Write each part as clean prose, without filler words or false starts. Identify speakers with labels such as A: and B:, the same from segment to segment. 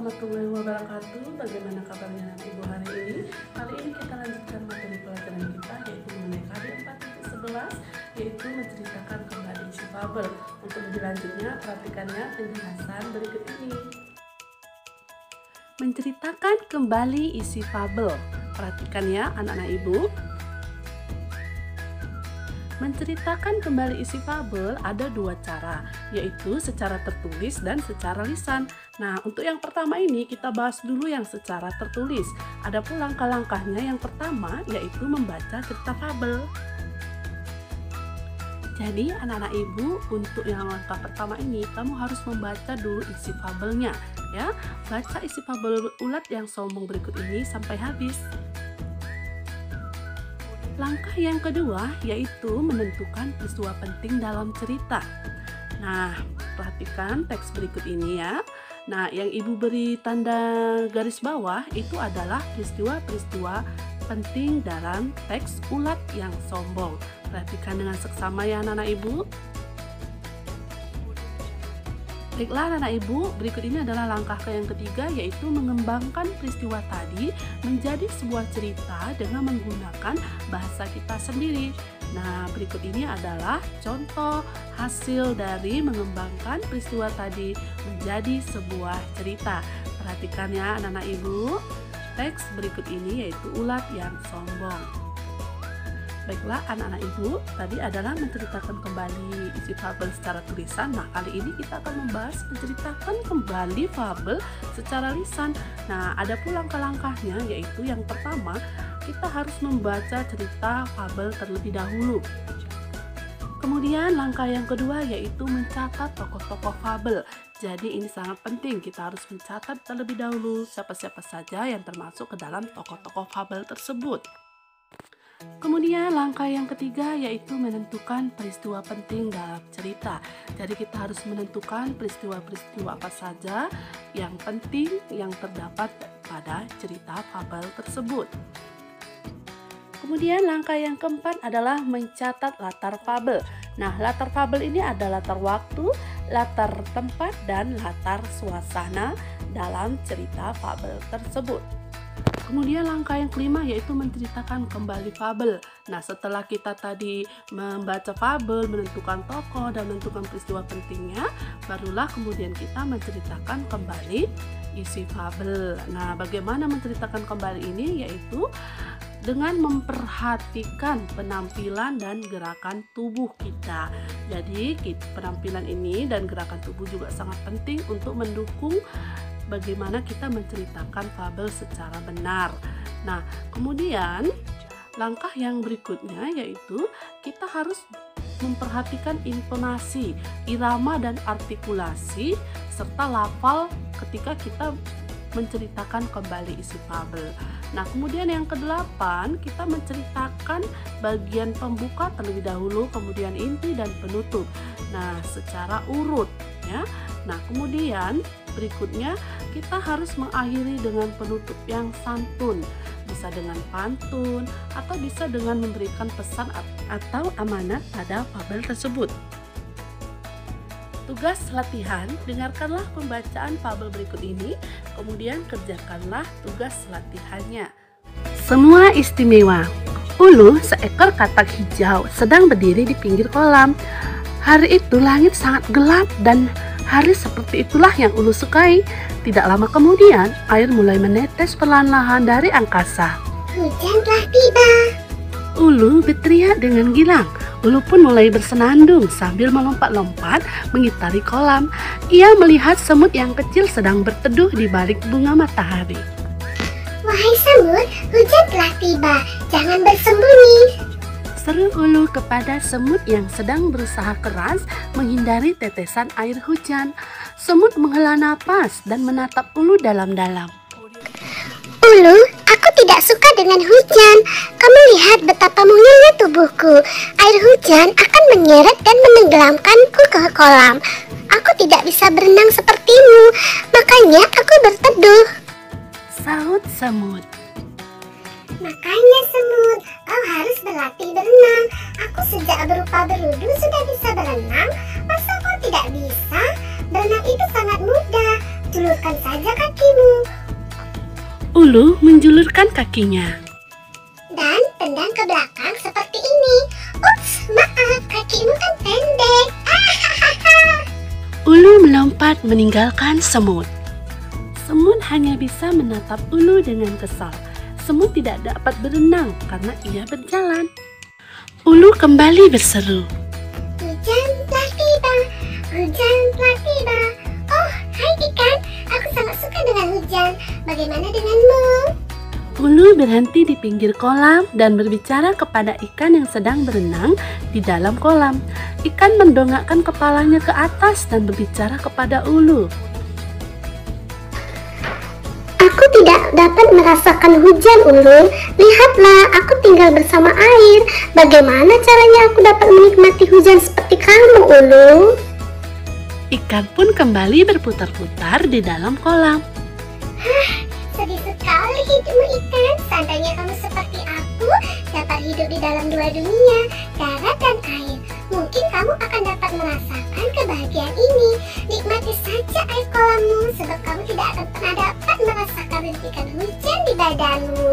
A: warahmatullahi wabarakatuh. Bagaimana kabarnya Ibu hari ini? Kali ini kita lanjutkan materi pelajaran kita, yaitu mengenai karya 4.11, yaitu menceritakan kembali isi fabel. Untuk lebih lanjutnya, perhatikannya penjelasan berikut ini. Menceritakan kembali isi fabel. Perhatikan ya anak-anak Ibu. Menceritakan kembali isi fabel ada dua cara, yaitu secara tertulis dan secara lisan. Nah, untuk yang pertama ini kita bahas dulu yang secara tertulis. Ada pun langkah-langkahnya. Yang pertama yaitu membaca cerita fabel. Jadi anak-anak Ibu, untuk yang langkah pertama ini kamu harus membaca dulu isi fabelnya ya. Baca isi fabel ulat yang sombong berikut ini sampai habis. Langkah yang kedua yaitu menentukan peristiwa penting dalam cerita. Nah, perhatikan teks berikut ini ya. Nah, yang Ibu beri tanda garis bawah itu adalah peristiwa-peristiwa penting dalam teks ulat yang sombong. Perhatikan dengan seksama ya anak-anak Ibu. Baiklah anak-anak Ibu, berikut ini adalah langkah yang ketiga, yaitu mengembangkan peristiwa tadi menjadi sebuah cerita dengan menggunakan bahasa kita sendiri. Nah, berikut ini adalah contoh hasil dari mengembangkan peristiwa tadi menjadi sebuah cerita. Perhatikan ya anak-anak Ibu, teks berikut ini yaitu ulat yang sombong. Baiklah anak-anak Ibu, tadi adalah menceritakan kembali isi fabel secara tulisan. Nah, kali ini kita akan membahas menceritakan kembali fabel secara lisan. Nah, ada pula langkah-langkahnya, yaitu yang pertama, kita harus membaca cerita fabel terlebih dahulu. Kemudian langkah yang kedua yaitu mencatat tokoh-tokoh fabel. Jadi ini sangat penting, kita harus mencatat terlebih dahulu siapa-siapa saja yang termasuk ke dalam tokoh-tokoh fabel tersebut. Kemudian langkah yang ketiga yaitu menentukan peristiwa penting dalam cerita. Jadi kita harus menentukan peristiwa-peristiwa apa saja yang penting yang terdapat pada cerita fabel tersebut. Kemudian langkah yang keempat adalah mencatat latar fabel. Nah, latar fabel ini ada latar waktu, latar tempat, dan latar suasana dalam cerita fabel tersebut. Kemudian langkah yang kelima yaitu menceritakan kembali fabel. Nah, setelah kita tadi membaca fabel, menentukan tokoh, dan menentukan peristiwa pentingnya, barulah kemudian kita menceritakan kembali isi fabel. Nah, bagaimana menceritakan kembali ini? Yaitu dengan memperhatikan penampilan dan gerakan tubuh kita. Jadi, penampilan ini dan gerakan tubuh juga sangat penting untuk mendukung bagaimana kita menceritakan fabel secara benar. Nah, kemudian langkah yang berikutnya yaitu kita harus memperhatikan intonasi, irama, dan artikulasi serta lafal ketika kita menceritakan kembali isi fabel. Nah, kemudian yang kedelapan, kita menceritakan bagian pembuka terlebih dahulu, kemudian inti dan penutup. Nah, secara urut ya. Nah, kemudian berikutnya kita harus mengakhiri dengan penutup yang santun, bisa dengan pantun atau bisa dengan memberikan pesan atau amanat pada fabel tersebut. Tugas latihan, dengarkanlah pembacaan fabel berikut ini, kemudian kerjakanlah tugas latihannya. Semua istimewa. Ulu, seekor katak hijau, sedang berdiri di pinggir kolam. Hari itu langit sangat gelap dan hari seperti itulah yang Ulu sukai. Tidak lama kemudian, air mulai menetes perlahan-lahan dari angkasa.
B: Hujan telah tiba.
A: Ulu berteriak dengan gilang. Ulu pun mulai bersenandung sambil melompat-lompat mengitari kolam. Ia melihat semut yang kecil sedang berteduh di balik bunga matahari.
B: Wahai semut, hujan telah tiba. Jangan bersembunyi.
A: Seru Ulu kepada semut yang sedang berusaha keras menghindari tetesan air hujan. Semut menghela napas dan menatap Ulu dalam-dalam.
B: Ulu, aku tidak suka dengan hujan. Kamu lihat betapa mungilnya tubuhku. Air hujan akan menyeret dan menenggelamkanku ke kolam. Aku tidak bisa berenang sepertimu, makanya aku berteduh.
A: Sahut semut.
B: Makanya semut, kau harus berlatih berenang. Aku sejak berupa berudu sudah bisa berenang. Masa kau tidak bisa? Berenang itu sangat mudah. Julurkan saja kakimu.
A: Ulu menjulurkan kakinya.
B: Dan tendang ke belakang seperti ini. Ups, maaf, kakimu kan pendek.
A: Ulu melompat meninggalkan semut. Semut hanya bisa menatap Ulu dengan kesal. Semut tidak dapat berenang karena ia berjalan. Ulu kembali berseru.
B: Hujan telah tiba, hujan telah tiba. Oh, hai ikan, aku sangat suka dengan hujan. Bagaimana denganmu?
A: Ulu berhenti di pinggir kolam dan berbicara kepada ikan yang sedang berenang di dalam kolam. Ikan mendongakkan kepalanya ke atas dan berbicara kepada Ulu.
B: Aku tidak dapat merasakan hujan, Ulu. Lihatlah, aku tinggal bersama air. Bagaimana caranya aku dapat menikmati hujan seperti kamu, Ulu?
A: Ikan pun kembali berputar-putar di dalam kolam.
B: Sedih sekali hidupmu, ikan. Seandainya kamu seperti aku, dapat hidup di dalam dua dunia, darat dan air. Mungkin kamu akan dapat merasakan kebahagiaan ini. Nikmati saja air kolammu, sebab kamu tidak akan pernah dapat merasakan rintikan hujan di badanmu.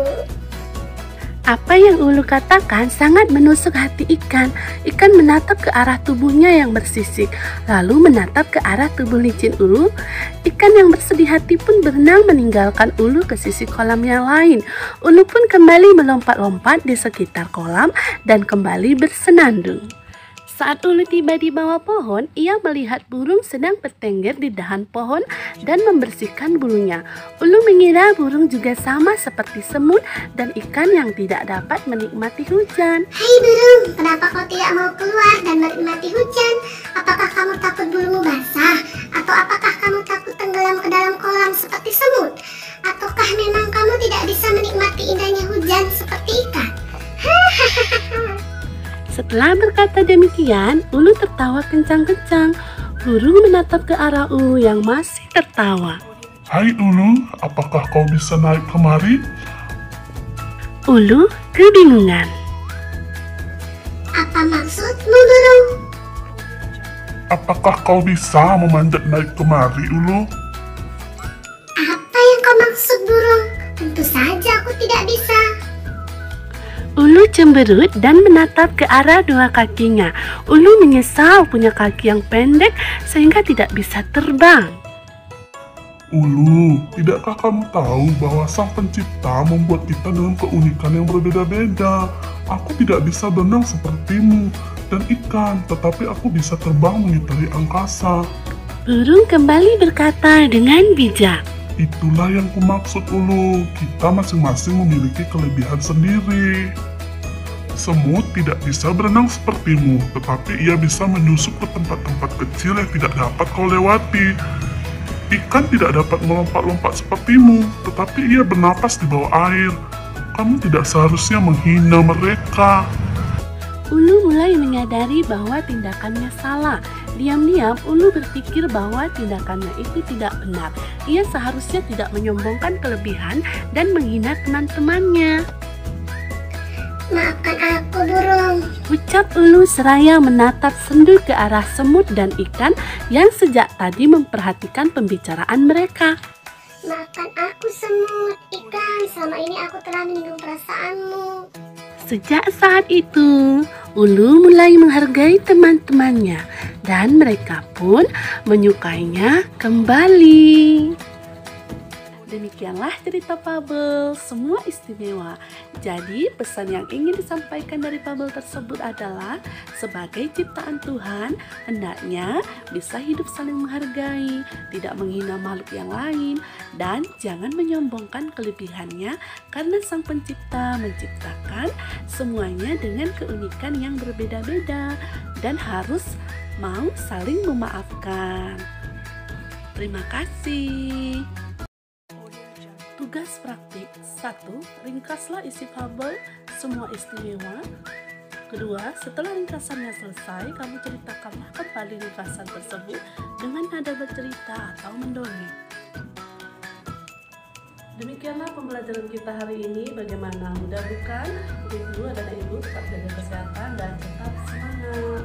A: Apa yang Ulu katakan sangat menusuk hati ikan. Ikan menatap ke arah tubuhnya yang bersisik, lalu menatap ke arah tubuh licin Ulu. Ikan yang bersedih hati pun berenang meninggalkan Ulu ke sisi kolam yang lain. Ulu pun kembali melompat-lompat di sekitar kolam dan kembali bersenandung. Saat Ulu tiba di bawah pohon, ia melihat burung sedang bertengger di dahan pohon dan membersihkan bulunya. Ulu mengira burung juga sama seperti semut dan ikan yang tidak dapat menikmati hujan.
B: Hai burung, kenapa kau tidak mau keluar dan menikmati hujan? Apakah kamu takut bulumu basah? Atau apakah kamu takut tenggelam ke dalam kolam seperti semut? Ataukah memang kamu tidak bisa menikmati indahnya hujan seperti ikan?
A: Setelah berkata demikian, Ulu tertawa kencang-kencang. Burung menatap ke arah Ulu yang masih tertawa.
C: Hai Ulu, apakah kau bisa naik kemari?
A: Ulu kebingungan.
B: Apa maksudmu, burung?
C: Apakah kau bisa memanjat naik kemari, Ulu?
B: Apa yang kau maksud, burung? Tentu saja aku tidak bisa.
A: Ulu cemberut dan menatap ke arah dua kakinya. Ulu menyesal punya kaki yang pendek sehingga tidak bisa terbang.
C: Ulu, tidakkah kamu tahu bahwa Sang Pencipta membuat kita dengan keunikan yang berbeda-beda? Aku tidak bisa berenang sepertimu dan ikan, tetapi aku bisa terbang mengitari angkasa.
A: Burung kembali berkata dengan bijak.
C: Itulah yang kumaksud, Ulu. Kita masing-masing memiliki kelebihan sendiri. Semut tidak bisa berenang sepertimu, tetapi ia bisa menyusup ke tempat-tempat kecil yang tidak dapat kau lewati. Ikan tidak dapat melompat-lompat sepertimu, tetapi ia bernapas di bawah air. Kamu tidak seharusnya menghina mereka.
A: Ulu mulai menyadari bahwa tindakannya salah. Diam-diam Ulu berpikir bahwa tindakannya itu tidak benar. Ia seharusnya tidak menyombongkan kelebihan dan menghina teman-temannya.
B: Maafkan aku, burung.
A: Ucap Ulu seraya menatap sendu ke arah semut dan ikan yang sejak tadi memperhatikan pembicaraan mereka.
B: Maafkan aku, semut, ikan. Selama ini aku telah menyinggung perasaanmu.
A: Sejak saat itu, Ulu mulai menghargai teman-temannya dan mereka pun menyukainya kembali. Demikianlah cerita fabel, semua istimewa. Jadi pesan yang ingin disampaikan dari fabel tersebut adalah sebagai ciptaan Tuhan, hendaknya bisa hidup saling menghargai, tidak menghina makhluk yang lain, dan jangan menyombongkan kelebihannya karena Sang Pencipta menciptakan semuanya dengan keunikan yang berbeda-beda dan harus mau saling memaafkan. Terima kasih. Tugas praktik 1. Ringkaslah isi fabel semua istimewa. Kedua, setelah ringkasannya selesai, kamu ceritakanlah kembali ringkasan tersebut dengan nada bercerita atau mendongeng. Demikianlah pembelajaran kita hari ini. Bagaimana? Mudah bukan? Ibu dan ibu tetap jaga kesehatan dan tetap semangat.